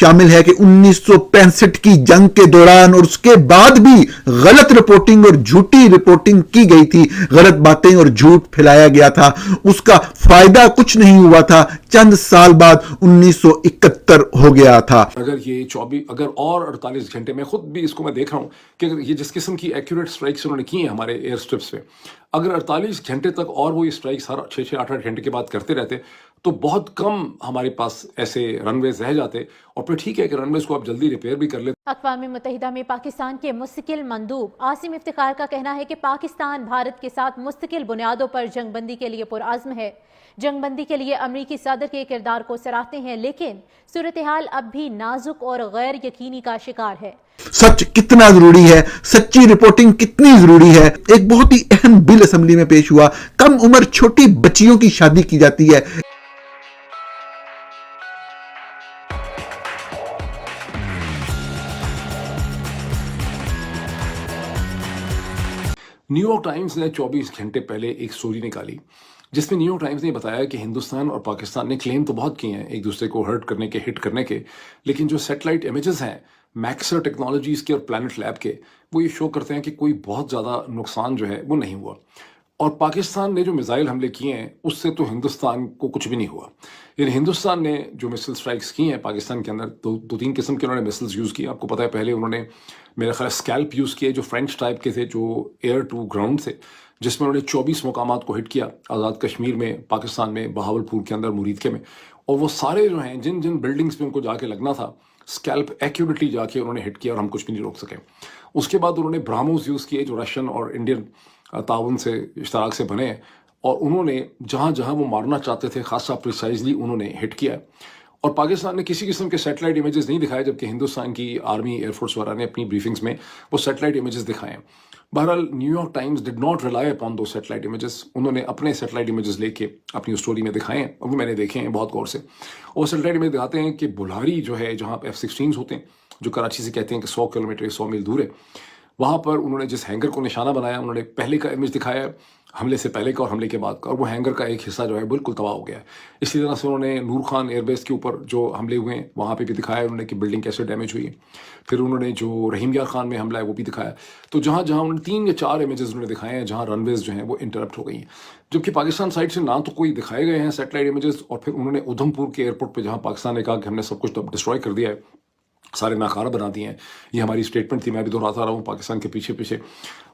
शामिल है कि 1965 की जंग के दौरान और उसके बाद भी गलत रिपोर्टिंग और झूठी रिपोर्टिंग की गई थी, गलत बातें और झूठ फैलाया गया था, उसका फायदा कुछ नहीं हुआ था, चंद साल बाद 1971 हो गया था। अगर ये 24 अगर और 48 घंटे में खुद भी इसको मैं देख रहा हूँ कि अगर ये जिस किस्म की एक्यूरेट स्ट्राइक्स उन्होंने की हैं हमारे एयर स्ट्रिप्स पे, अगर 48 घंटे तक और वो ये स्ट्राइक्स हर 6-6 8-8 घंटे के बाद करते रहते तो बहुत कम हमारे पास ऐसे रनवेज रह जाते, और फिर ठीक है कि रनवेज को आप जल्दी रिपेयर भी कर लेते। अक़वाम मुत्तहिदा में पाकिस्तान के मुस्तकिल मंदूब आसिम इफ्तिखार का कहना है कि पाकिस्तान भारत के साथ मुस्तकिल बुनियादों पर जंगबंदी के लिए पुरअज़्म है। जंगबंदी के लिए अमरीकी सदर के किरदार को सराहते हैं, लेकिन सूरत हाल अब भी नाजुक और गैर यकीनी का शिकार है। सच कितना जरूरी है, सच्ची रिपोर्टिंग कितनी जरूरी है। एक बहुत ही अहम बिल असेंबली में पेश हुआ, कम उम्र छोटी बच्चियों की शादी की जाती है। न्यूयॉर्क टाइम्स ने 24 घंटे पहले एक स्टोरी निकाली जिसमें न्यूयॉर्क टाइम्स ने बताया कि हिंदुस्तान और पाकिस्तान ने क्लेम तो बहुत किए हैं एक दूसरे को हर्ट करने के, हिट करने के, लेकिन जो सैटेलाइट इमेजेस हैं मैक्सर टेक्नोलॉजीज के और प्लैनेट लैब के, वो ये शो करते हैं कि कोई बहुत ज़्यादा नुकसान जो है वो नहीं हुआ। और पाकिस्तान ने जो मिसाइल हमले किए हैं उससे तो हिंदुस्तान को कुछ भी नहीं हुआ। यानी हिंदुस्तान ने जो मिसाइल स्ट्राइक्स की हैं पाकिस्तान के अंदर, दो तीन किस्म के उन्होंने मिसाइल्स यूज़ किए। आपको पता है पहले उन्होंने मेरा ख्याल स्कैल्प यूज़ किए जो फ्रेंच टाइप के थे, जो एयर टू ग्राउंड थे, जिसमें उन्होंने 24 मुकामात को हिट किया आज़ाद कश्मीर में, पाकिस्तान में, बहावलपुर के अंदर, मुरीदके में। और वो सारे जो हैं जिन जिन बिल्डिंग्स में उनको जाके लगना था, स्कैल्प एक्यूरेटली जाके उन्होंने हिट किया और हम कुछ भी नहीं रोक सके। उसके बाद उन्होंने ब्राह्मोस यूज़ किए जो रशियन और इंडियन ताउन से इश्तराक से बने हैं, और उन्होंने जहाँ जहाँ वो मारना चाहते थे खासा प्रिसाइजली उन्होंने हिट किया। और पाकिस्तान ने किसी किस्म के सैटेलाइट इमेजेस नहीं दिखाए, जबकि हिंदुस्तान की आर्मी एयरफोर्स वाला ने अपनी ब्रीफिंग्स में वो सैटेलाइट इमेजेस दिखाए। बहरहाल New York times did not rely upon दो सैटेलाइट इमेजेस, उन्होंने अपने सैटेलाइट इमेजेस लेके अपनी स्टोरी में दिखाए हैं, और वो मैंने देखे हैं बहुत गौर से। और सैटेलाइट इमेज दिखाते हैं कि बुल्हारी जो है, जहाँ F-16s होते हैं, जो कराची से कहते हैं कि 100 किलोमीटर 100 मील दूर है, वहाँ पर उन्होंने जिस हैंगर को निशाना बनाया, उन्होंने पहले का इमेज दिखाया हमले से पहले का और हमले के बाद का, और वो हैंगर का एक हिस्सा जो है बिल्कुल तबाह हो गया है। इसी तरह से उन्होंने नूर खान एयरबेस के ऊपर जो हमले हुए हैं वहाँ पे भी दिखाया उन्होंने कि बिल्डिंग कैसे डैमेज हुई है। फिर उन्होंने जो रहीम यार खान में हमला है वो भी दिखाया। तो जहाँ जहाँ उन्होंने 3 या 4 इमेजेस उन्होंने दिखाए हैं जहाँ रनवेज जो हैं वो इंटरप्ट हो गई हैं, जबकि पाकिस्तान साइड से ना तो कोई दिखाए गए हैं सैटेलाइट इमेजेस, और फिर उन्होंने उधमपुर के एयरपोर्ट पर जहाँ पाकिस्तान ने कहा कि हमने सब कुछ डिस्ट्रॉय कर दिया है, सारे नाकारा बना दिए हैं, ये हमारी स्टेटमेंट थी, मैं भी दोहराता रहा हूँ पाकिस्तान के पीछे पीछे,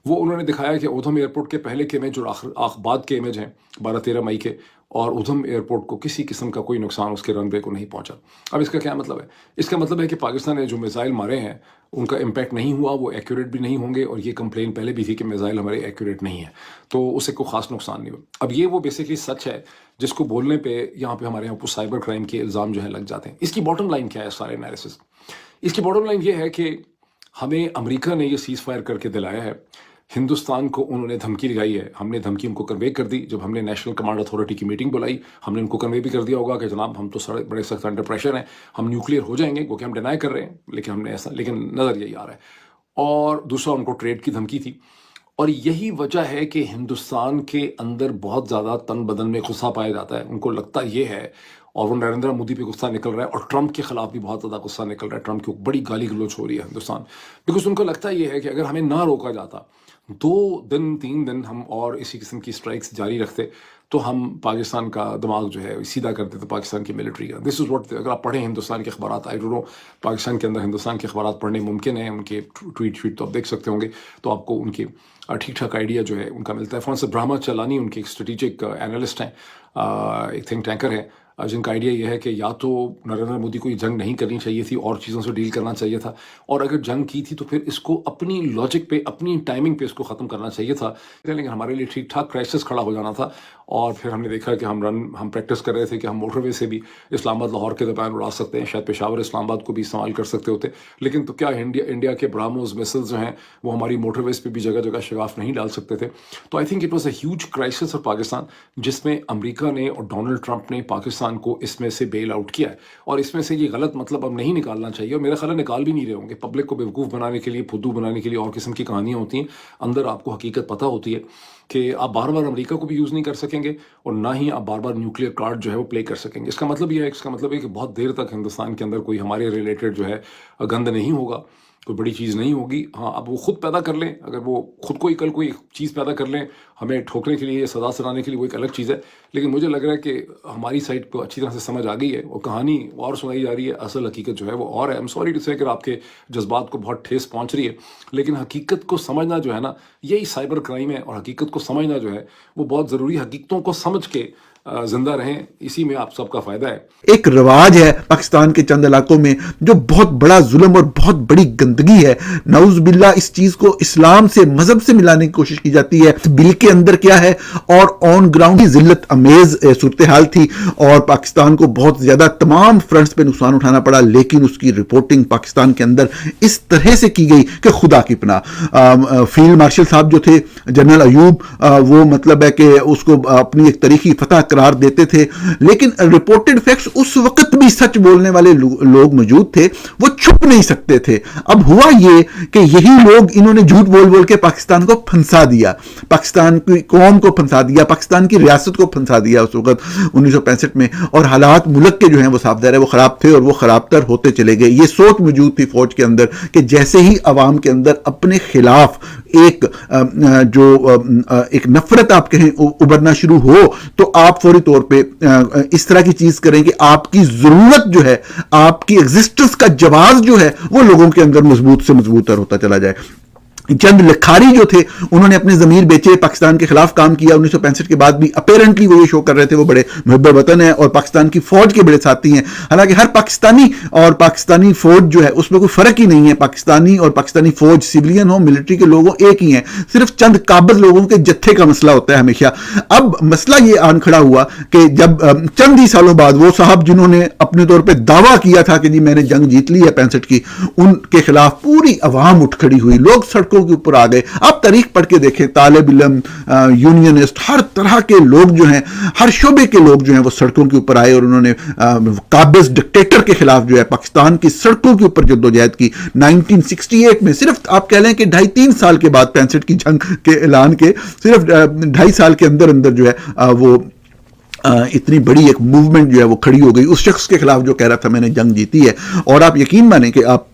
वो उन्होंने दिखाया कि उधम एयरपोर्ट के पहले के इमेज और बाद के इमेज हैं 12-13 मई के, और उधम एयरपोर्ट को किसी किस्म का कोई नुकसान उसके रनवे को नहीं पहुंचा। अब इसका क्या मतलब है? इसका मतलब है कि पाकिस्तान ने जो मिसाइल मारे हैं उनका इम्पैक्ट नहीं हुआ, वो एक्यूरेट भी नहीं होंगे, और ये कंप्लेन पहले भी थी कि मिसाइल हमारे एक्यूरेट नहीं है, तो उससे कोई खास नुकसान नहीं हुआ। अब ये वो बेसिकली सच है जिसको बोलने पे यहाँ पे हमारे यहाँ पर साइबर क्राइम के इल्ज़ाम जो है लग जाते हैं। इसकी बॉटम लाइन क्या है सारे एनालिसिस? इसकी बॉटम लाइन ये है कि हमें अमेरिका ने ये सीज़ फायर करके दिलाया है, हिंदुस्तान को उन्होंने धमकी लगाई है, हमने धमकी उनको कन्वे कर दी। जब हमने नेशनल कमांड अथॉरिटी की मीटिंग बुलाई, हमने उनको कन्वे भी कर दिया होगा कि जनाब हम तो सारे बड़े सख्त अंडर प्रेशर हैं, हम न्यूक्लियर हो जाएंगे, क्योंकि हम डिनाई कर रहे हैं, लेकिन हमने ऐसा, लेकिन नज़र यही आ रहा है। और दूसरा उनको ट्रेड की धमकी थी, और यही वजह है कि हिंदुस्तान के अंदर बहुत ज़्यादा तन बदन में गुस्सा पाया जाता है। उनको लगता ये है, और वो नरेंद्र मोदी पे गुस्सा निकल रहा है, और ट्रंप के खिलाफ भी बहुत ज़्यादा गुस्सा निकल रहा है, ट्रंप की बड़ी गाली गलौज हो रही है हिंदुस्तान, बिकॉज उनको लगता ये है कि अगर हमें ना रोका जाता, 2 दिन 3 दिन हम और इसी किस्म की स्ट्राइक्स जारी रखते, तो हम पाकिस्तान का दिमाग जो है सीधा कर देते पाकिस्तान की मिलिट्री का। दिस इज़ व्हाट, अगर आप पढ़ें हिंदुस्तान के अखबार, आई डोंट नो पाकिस्तान के अंदर हिंदुस्तान के अखबार पढ़ने मुमकिन है, उनके ट्वीट तो आप देख सकते होंगे, तो आपको उनकी ठीक ठाक आइडिया जो है उनका मिलता है। फॉन्स ब्रह्मा चलानी उनके एक स्ट्रेटिजिक एनालिस्ट हैं, एक थिंक टैंकर है, जिनका आइडिया यह है कि या तो नरेंद्र मोदी को ये जंग नहीं करनी चाहिए थी और चीज़ों से डील करना चाहिए था, और अगर जंग की थी तो फिर इसको अपनी लॉजिक पे, अपनी टाइमिंग पे इसको ख़त्म करना चाहिए था, लेकिन हमारे लिए ठीक ठाक क्राइसिस खड़ा हो जाना था। और फिर हमने देखा कि हम प्रैक्टिस कर रहे थे कि हम मोटरवे से भी इस्लामाबाद लाहौर के दरमियान उड़ा सकते हैं, शायद पेशावर इस्लामाबाद को भी इस्तेमाल कर सकते होते, लेकिन तो क्या इंडिया के ब्राह्मोस मिसाइल्स जो हैं वो हमारी मोटरवेज पे भी जगह जगह शगाफ नहीं डाल सकते थे। तो I think it was a huge crisis of Pakistan, जिसमें अमेरिका ने और डोनाल्ड ट्रंप ने पाकिस्तान پاکستان کو اس میں سے بیل آؤٹ کیا ہے، اور اس میں سے یہ غلط مطلب اب نہیں نکالنا چاہیے، اور میرا خیال ہے نکال بھی نہیں رہے ہوں گے۔ پبلک کو بیوقوف بنانے کے لیے، پھدو بنانے کے لیے اور قسم کی کہانیاں ہوتی ہیں، اندر آپ کو حقیقت پتہ ہوتی ہے کہ آپ بار بار امریکہ کو بھی یوز نہیں کر سکیں گے، اور نہ ہی آپ بار بار نیوکلیئر کارڈ جو ہے وہ پلے کر سکیں گے۔ اس کا مطلب یہ ہے کہ بہت دیر تک ہندوستان کے اندر کوئی ہمارے ریلیٹڈ جو ہے گند نہیں ہوگا، کوئی بڑی چیز نہیں ہوگی۔ ہاں، اب وہ خود پیدا کر لیں، اگر وہ خود کو ہی کل کوئی چیز پیدا کر لیں ہمیں ٹھوکنے کے لیے یا سزا سنانے کے لیے، وہ ایک الگ چیز ہے، لیکن مجھے لگ رہا ہے کہ ہماری سائڈ کو اچھی طرح سے سمجھ آ گئی ہے، اور کہانی اور سنائی جا رہی ہے، اصل حقیقت جو ہے وہ اور ہے۔ ایم سوری ٹو سے کہ آپ کے جذبات کو بہت ٹھیس پہنچ رہی ہے، لیکن حقیقت کو سمجھنا جو ہے نا، یہی سائبر کرائم ہے، اور حقیقت کو سمجھنا جو ہے وہ بہت ضروری۔ حقیقتوں کو سمجھ کے زندہ رہیں، اسی میں آپ سب کا فائدہ ہے۔ ایک رواج ہے پاکستان کے چند علاقوں میں جو بہت بڑا ظلم اور بہت بڑی گندگی ہے، نعوذ باللہ اس چیز کو اسلام سے، مذہب سے ملانے کی کوشش کی جاتی ہے۔ بل کے اندر کیا ہے، اور آن گراؤنڈ کی ذلت امیز صورتحال تھی، اور پاکستان کو بہت زیادہ تمام فرنٹس پہ نقصان اٹھانا پڑا، لیکن اس کی رپورٹنگ پاکستان کے اندر اس طرح سے کی گئی کہ خدا کی پناہ۔ فیلڈ مارشل صاحب جو تھے جنرل ایوب، وہ مطلب ہے کہ اس کو اپنی ایک تاریخی فتح قرار دیتے تھے، لیکن رپورٹڈ فیکٹس اس وقت بھی سچ بولنے والے لوگ موجود تھے، وہ چھپ نہیں سکتے تھے۔ اب ہوا یہ کہ یہی لوگ انہوں نے جھوٹ بول بول کے پاکستان کو پھنسا دیا، پاکستان کی قوم کو پھنسا دیا، پاکستان کی ریاست کو پھنسا دیا اس وقت 1965 میں، اور حالات ملک کے جو ہیں وہ صاف ظاہر ہے وہ خراب تھے، اور وہ خراب تر ہوتے چلے گئے۔ یہ سوچ موجود تھی فوج کے اندر کہ جیسے ہی عوام کے اندر اپنے خلاف ایک نفرت آپ کہیں ابھرنا شروع ہو، تو آپ فوری طور پہ اس طرح کی چیز کریں کہ آپ کی ضرورت جو ہے، آپ کی ایگزسٹنس کا جواز جو ہے وہ لوگوں کے اندر مضبوط سے مضبوط تر ہوتا چلا جائے۔ چند لکھاری جو تھے انہوں نے اپنے ضمیر بیچے، پاکستان کے خلاف کام کیا۔ 1965 کے بعد بھی اپیرنٹلی وہ یہ شو کر رہے تھے وہ بڑے محب وطن ہیں اور پاکستان کی فوج کے بڑے ساتھی ہیں، حالانکہ ہر پاکستانی اور پاکستانی فوج جو ہے اس میں کوئی فرق ہی نہیں ہے۔ پاکستانی اور پاکستانی فوج، سویلین ہو، ملٹری کے لوگوں ایک ہی ہیں، صرف چند قابض لوگوں کے جتھے کا مسئلہ ہوتا ہے ہمیشہ۔ اب مسئلہ یہ آن کھڑا ہوا کہ جب چند ہی سالوں بعد وہ صاحب جنہوں نے اپنے طور پہ دعویٰ کیا تھا کہ جی میں نے جنگ جیت لی ہے 65 کی، ان کے خلاف پوری عوام اٹھ کھڑی ہوئی، لوگ سڑکوں کے اوپر آ گئے۔ آپ تاریخ پڑھ کے دیکھیں، طالب علم، یونینسٹ، ہر طرح کے لوگ جو ہیں، ہر شعبے کے لوگ جو ہیں وہ سڑکوں کے اوپر آئے، اور انہوں نے قابض ڈکٹیٹر کے خلاف جو ہے پاکستان کی سڑکوں کے اوپر جدوجہد کی۔ 1968 میں، صرف آپ کہہ لیں کہ 2.5-3 سال کے بعد 65 کی جنگ کے اعلان کے صرف 2.5 سال کے اندر جو ہے وہ اتنی بڑی ایک موومنٹ جو ہے وہ کھڑی ہو گئی اس شخص کے خلاف جو کہہ رہا تھا میں نے جنگ جیتی ہے۔ اور آپ یقین مانیں کہ آپ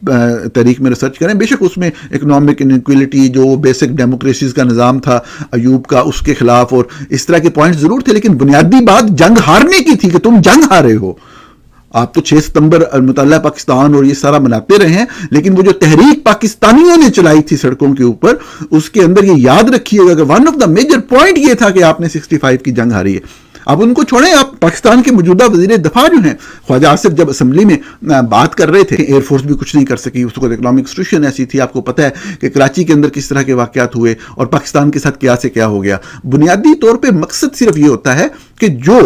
تاریخ میں ریسرچ کریں، بے شک اس میں اکنامک انیکویلٹی، جو بیسک ڈیموکریسیز کا نظام تھا ایوب کا، اس کے خلاف اور اس طرح کے پوائنٹ ضرور تھے، لیکن بنیادی بات جنگ ہارنے کی تھی کہ تم جنگ ہارے ہو۔ آپ تو 6 ستمبر مطلع پاکستان اور یہ سارا مناتے رہے ہیں، لیکن وہ جو تحریک پاکستانیوں نے چلائی تھی سڑکوں کے اوپر، اس کے اندر یہ یاد رکھیے گا کہ one of the major point یہ تھا کہ آپ نے 65 کی جنگ ہاری ہے۔ اب ان کو چھوڑیں، آپ پاکستان کے موجودہ وزیر دفاع جو ہیں خواجہ آصف جب اسمبلی میں بات کر رہے تھے، ایئر فورس بھی کچھ نہیں کر سکی، اس وقت اکنامک سچویشن ایسی تھی، آپ کو پتہ ہے کہ کراچی کے اندر کس طرح کے واقعات ہوئے اور پاکستان کے ساتھ کیا سے کیا ہو گیا۔ بنیادی طور پہ مقصد صرف یہ ہوتا ہے کہ جو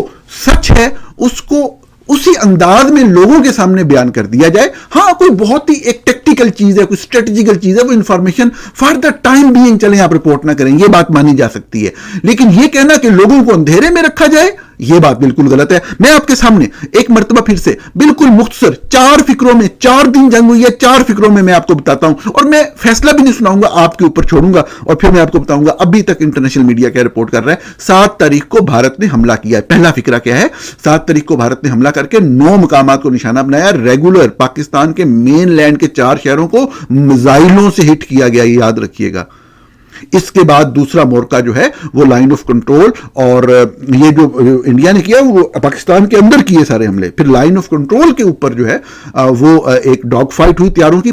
سچ ہے اس کو اسی انداز میں لوگوں کے سامنے بیان کر دیا جائے۔ ہاں کوئی بہت ہی ایک ٹیکٹیکل چیز ہے، کوئی اسٹریٹجیکل چیز ہے، وہ information for the time being چلیں آپ رپورٹ نہ کریں، یہ بات مانی جا سکتی ہے، لیکن یہ کہنا کہ لوگوں کو اندھیرے میں رکھا جائے یہ بات بالکل غلط ہے۔ میں آپ کے سامنے ایک مرتبہ پھر سے بالکل مختصر 4 فکروں میں، 4 دن جنگ ہوئی ہے، 4 فکروں میں آپ کو بتاتا ہوں، اور میں فیصلہ بھی نہیں سناؤں گا، آپ کے اوپر چھوڑوں گا، اور پھر میں آپ کو بتاؤں گا ابھی تک انٹرنیشنل میڈیا کیا رپورٹ کر رہا ہے۔ 7 تاریخ کو بھارت نے حملہ کیا ہے۔ پہلا فکرہ کیا ہے؟ 7 تاریخ کو بھارت نے حملہ کر کے 9 مقامات کو نشانہ بنایا، ریگولر پاکستان کے مین لینڈ کے 4 شہروں کو میزائلوں سے ہٹ کیا گیا، یہ یاد رکھیے گا۔ اس کے بعد دوسرا مورکا جو ہے وہ لائن آف کنٹرول، اور یہ جو انڈیا نے کیا وہ پاکستان کے اندر کیے سارے حملے، پھر لائن آف کنٹرول کے اوپر جو ہے وہ ایک ڈاگ فائٹ ہوئی تیاروں کی۔